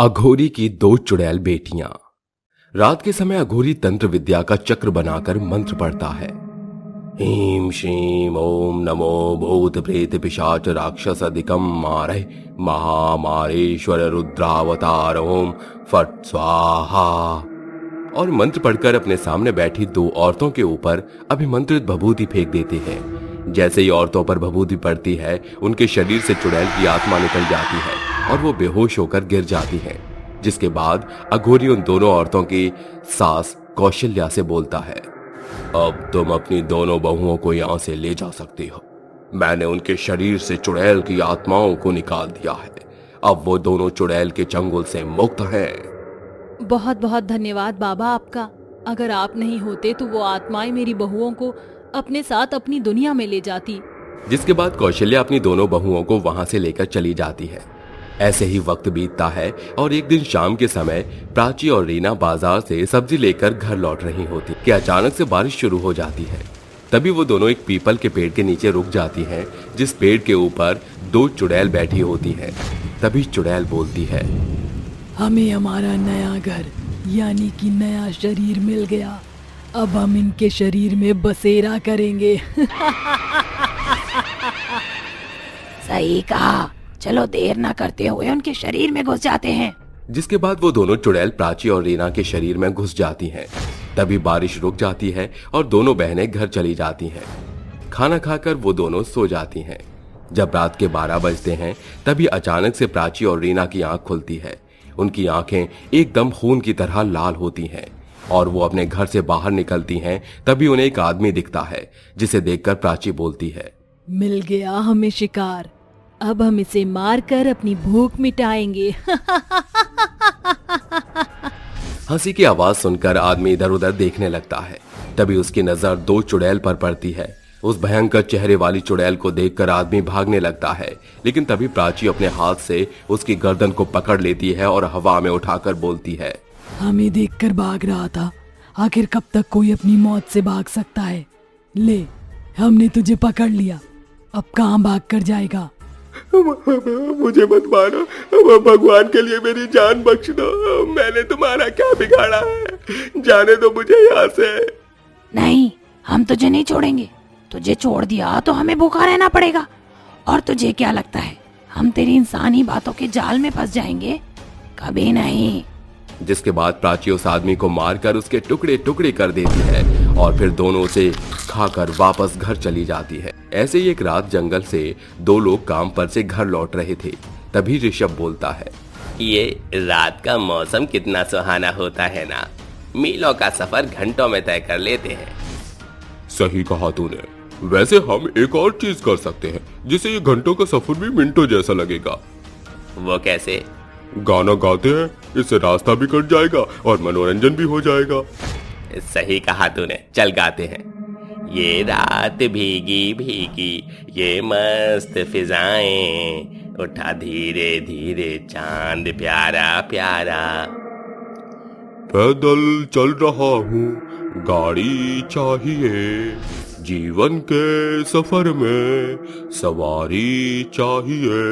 अघोरी की दो चुड़ैल बेटियां। रात के समय अघोरी तंत्र विद्या का चक्र बनाकर मंत्र पढ़ता है। ह्रीं श्रीं ओम नमो भूत प्रेत पिशाच राक्षस अधिकम मारे महामारेश्वर रुद्रावतार ओम फट स्वाहा। और मंत्र पढ़कर अपने सामने बैठी दो औरतों के ऊपर अभिमंत्रित भभूति फेंक देते हैं। जैसे ही औरतों पर भभूति पड़ती है, उनके शरीर से चुड़ैल की आत्मा निकल जाती है और वो बेहोश होकर गिर जाती हैं। जिसके बाद अघोरी उन दोनों औरतों की सास कौशल्या से बोलता है, अब तुम अपनी दोनों बहुओं को यहां से ले जा सकती हो। मैंने उनके शरीर से चुड़ैल की आत्माओं को निकाल दिया है। अब वो दोनों चुड़ैल के चंगुल से मुक्त हैं। बहुत बहुत धन्यवाद बाबा आपका। अगर आप नहीं होते तो वो आत्माएं मेरी बहुओं को अपने साथ अपनी दुनिया में ले जाती। जिसके बाद कौशल्या अपनी दोनों बहुओं को वहां से लेकर चली जाती है। ऐसे ही वक्त बीतता है और एक दिन शाम के समय प्राची और रीना बाजार से सब्जी लेकर घर लौट रही होती कि अचानक से बारिश शुरू हो जाती है। तभी वो दोनों एक पीपल के पेड़ के नीचे रुक जाती हैं, जिस पेड़ के ऊपर दो चुड़ैल बैठी होती हैं। तभी चुड़ैल बोलती है, हमें हमारा नया घर यानी कि नया शरीर मिल गया। अब हम इनके शरीर में बसेरा करेंगे। सही कहा, चलो देर ना करते हुए उनके शरीर में घुस जाते हैं। जिसके बाद वो दोनों चुड़ैल प्राची और रीना के शरीर में घुस जाती हैं। तभी बारिश रुक जाती है और दोनों बहनें घर चली जाती हैं। खाना खाकर वो दोनों सो जाती हैं। जब रात के 12 बजते हैं, तभी अचानक से प्राची और रीना की आंख खुलती है। उनकी आंखें एकदम खून की तरह लाल होती हैं और वो अपने घर से बाहर निकलती हैं। तभी उन्हें एक आदमी दिखता है, जिसे देखकर प्राची बोलती है, मिल गया हमें शिकार। अब हम इसे मारकर अपनी भूख मिटाएंगे। हंसी की आवाज सुनकर आदमी इधर उधर देखने लगता है। तभी उसकी नजर दो चुड़ैल पर पड़ती है। उस भयंकर चेहरे वाली चुड़ैल को देखकर आदमी भागने लगता है, लेकिन तभी प्राची अपने हाथ से उसकी गर्दन को पकड़ लेती है और हवा में उठाकर बोलती है, हमें देखकर भाग रहा था। आखिर कब तक कोई अपनी मौत से भाग सकता है? ले, हमने तुझे पकड़ लिया। अब कहाँ भाग कर जाएगा? मुझे मत मारो, भगवान के लिए मेरी जान बख्श दो। मैंने तुम्हारा क्या बिगाड़ा है? जाने दो मुझे यहाँ से। नहीं, हम तुझे नहीं छोड़ेंगे। तुझे छोड़ दिया तो हमें भूखा रहना पड़ेगा। और तुझे क्या लगता है हम तेरी इंसानी बातों के जाल में फंस जाएंगे? कभी नहीं। जिसके बाद प्राची उस आदमी को मारकर उसके टुकड़े टुकड़े कर देती है और फिर दोनों उसे खाकर वापस घर चली जाती है। ऐसे ही एक रात जंगल से दो लोग काम पर से घर लौट रहे थे। तभी ऋषभ बोलता है, ये रात का मौसम कितना सुहाना होता है ना। मीलों का सफर घंटों में तय कर लेते हैं। सही कहा तूने। वैसे हम एक और चीज कर सकते हैं, जिससे ये घंटों का सफर भी मिनटों जैसा लगेगा। वो कैसे? गाना गाते हैं, इससे रास्ता भी कट जाएगा और मनोरंजन भी हो जाएगा। सही कहा तूने, चल गाते हैं। ये रात भीगी भीगी, ये मस्त फिजाएं, उठा धीरे धीरे चांद प्यारा प्यारा। पैदल चल रहा हूँ, गाड़ी चाहिए। जीवन के सफर में सवारी चाहिए।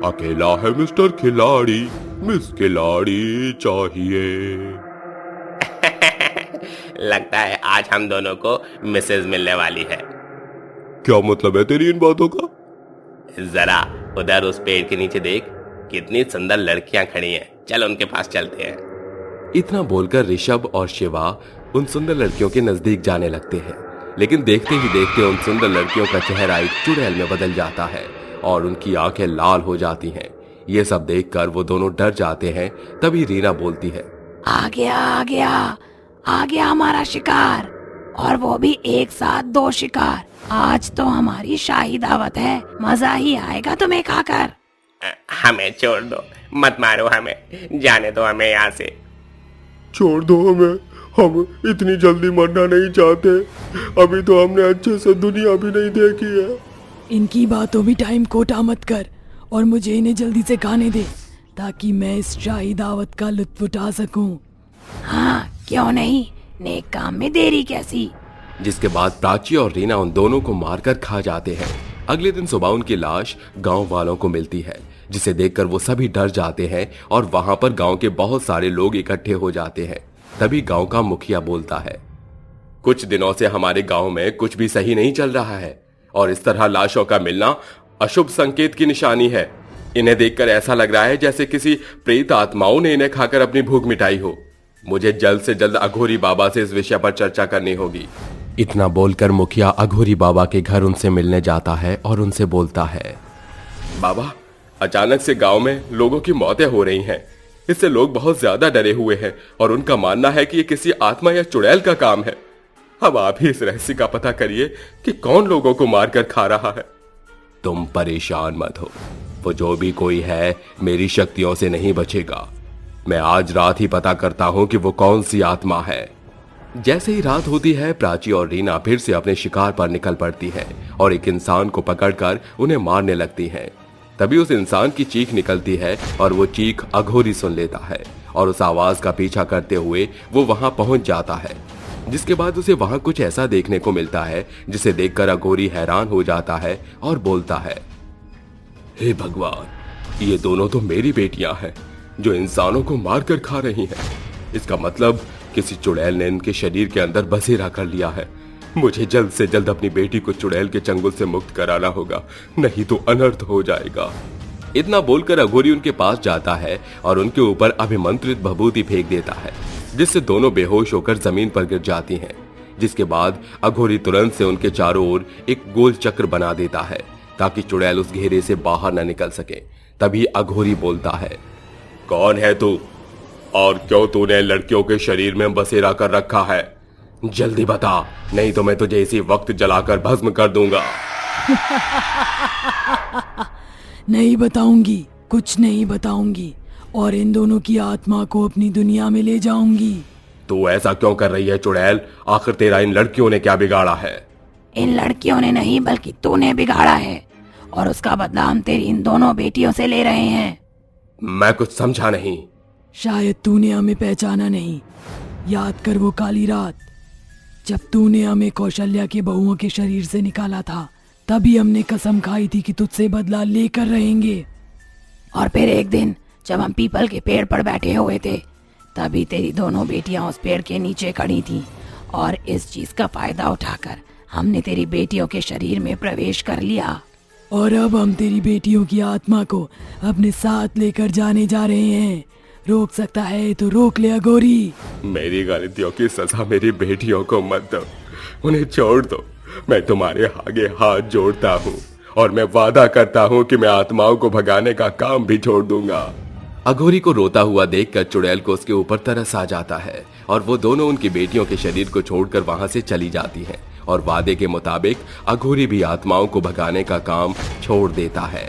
अकेला है मिस्टर खिलाड़ी, मिस खिलाड़ी चाहिए। लगता है आज हम दोनों को मिसेज मिलने वाली है। क्या मतलब है तेरी इन बातों का? जरा उधर उस पेड़ के नीचे देख, कितनी सुंदर लड़कियां खड़ी हैं। चल उनके पास चलते हैं। इतना बोलकर ऋषभ और शिवा उन सुंदर लड़कियों के नजदीक जाने लगते हैं, लेकिन देखते ही देखते उन सुंदर लड़कियों का चेहरा एक चुड़ैल में बदल जाता है और उनकी आंखें लाल हो जाती हैं। ये सब देखकर वो दोनों डर जाते हैं। तभी रीना बोलती है, आ गया आ गया, आ गया हमारा शिकार, और वो भी एक साथ दो शिकार। आज तो हमारी शाही दावत है, मजा ही आएगा तुम्हें खाकर। हमें छोड़ दो, मत मारो हमें, जाने दो हमें यहाँ से। छोड़ दो हमें, हम इतनी जल्दी मरना नहीं चाहते। अभी तो हमने अच्छे से दुनिया भी नहीं देखी है। इनकी बातों भी टाइम कोटा मत कर और मुझे इन्हें जल्दी से खाने दे, ताकि मैं इस शाही दावत का लुत्फ उठा सकूं। हाँ, क्यों नहीं, नेक काम में देरी कैसी। जिसके बाद प्राची और रीना उन दोनों को मारकर खा जाते हैं। अगले दिन सुबह उनकी लाश गांव वालों को मिलती है, जिसे देखकर वो सभी डर जाते हैं और वहां पर गांव के बहुत सारे लोग इकट्ठे हो जाते हैं। तभी गांव का मुखिया बोलता है, कुछ दिनों से हमारे गांव में कुछ भी सही नहीं चल रहा है और इस तरह लाशों का मिलना अशुभ संकेत की निशानी है। इन्हें देखकर ऐसा लग रहा है जैसे किसी प्रेत आत्माओं ने इन्हें खाकर अपनी भूख मिटाई हो। मुझे जल्द से जल्द अघोरी बाबा से इस विषय पर चर्चा करनी होगी। इतना बोलकर मुखिया अघोरी बाबा के घर उनसे मिलने जाता है और उनसे बोलता है, बाबा, अचानक से गांव में लोगों की मौतें हो रही हैं। इससे लोग बहुत ज्यादा डरे हुए हैं और उनका मानना है कि ये किसी आत्मा या चुड़ैल का काम है। अब आप ही इस रहस्य का पता करिए कि कौन लोगों को मारकर खा रहा है। तुम परेशान मत हो, वो जो भी कोई है मेरी शक्तियों से नहीं बचेगा। मैं आज रात ही पता करता हूं कि वो कौन सी आत्मा है। जैसे ही रात होती है, प्राची और रीना फिर से अपने शिकार पर निकल पड़ती है और एक इंसान को पकड़कर उन्हें मारने लगती हैं। तभी उस इंसान की चीख निकलती है और वो चीख अघोरी सुन लेता है और उस आवाज का पीछा करते हुए वो वहां पहुंच जाता है। जिसके बाद उसे वहां कुछ ऐसा देखने को मिलता है जिसे देखकर अघोरी हैरान हो जाता है और बोलता है, हे भगवान, ये दोनों तो मेरी बेटियां हैं जो इंसानों को मारकर खा रही हैं। इसका मतलब किसी चुड़ैल ने इनके शरीर के अंदर बसेरा कर लिया है। मुझे जल्द से जल्द अपनी बेटी को चुड़ैल के चंगुल से मुक्त कराना होगा, नहीं तो अनर्थ हो जाएगा। इतना बोलकर अघोरी उनके पास जाता है और उनके ऊपर अभिमंत्रित भभूति फेंक देता है, जिससे दोनों बेहोश होकर जमीन पर गिर जाती हैं। जिसके बाद अघोरी तुरंत से उनके चारों ओर एक गोल चक्र बना देता है ताकि चुड़ैल उस घेरे से बाहर न निकल सके। तभी अघोरी बोलता है, कौन है तू और क्यों तूने लड़कियों के शरीर में बसेरा कर रखा है? जल्दी बता, नहीं तो मैं तुझे इसी वक्त जलाकर भस्म कर दूंगा। नहीं बताऊंगी, कुछ नहीं बताऊंगी और इन दोनों की आत्मा को अपनी दुनिया में ले जाऊंगी। तू ऐसा क्यों कर रही है चुड़ैल? आखिर तेरा इन लड़कियों ने क्या बिगाड़ा है? इन लड़कियों ने नहीं बल्कि तूने बिगाड़ा है और उसका बदला हम तेरी इन दोनों बेटियों से ले रहे हैं। मैं कुछ समझा नहीं। शायद तूने हमें पहचाना नहीं। याद कर वो काली रात जब तूने हमें कौशल्या के बहुओं के शरीर से निकाला था। तभी हमने कसम खाई थी कि तुझसे बदला लेकर रहेंगे। और फिर एक दिन जब हम पीपल के पेड़ पर बैठे हुए थे, तभी तेरी दोनों बेटियां उस पेड़ के नीचे खड़ी थीं और इस चीज का फायदा उठाकर हमने तेरी बेटियों के शरीर में प्रवेश कर लिया। और अब हम तेरी बेटियों की आत्मा को अपने साथ लेकर जाने जा रहे हैं। रोक सकता है तो रोक ले अघोरी। मेरी गलतियों की सजा मेरी बेटियों को मत दो, उन्हें छोड़ दो। मैं तुम्हारे आगे हाथ जोड़ता हूँ और मैं वादा करता हूँ कि मैं आत्माओं को भगाने का काम भी छोड़ दूंगा। अघोरी को रोता हुआ देखकर चुड़ैल को उसके ऊपर तरस आ जाता है और वो दोनों उनकी बेटियों के शरीर को छोड़कर वहां से चली जाती हैं और वादे के मुताबिक अघोरी भी आत्माओं को भगाने का काम छोड़ देता है।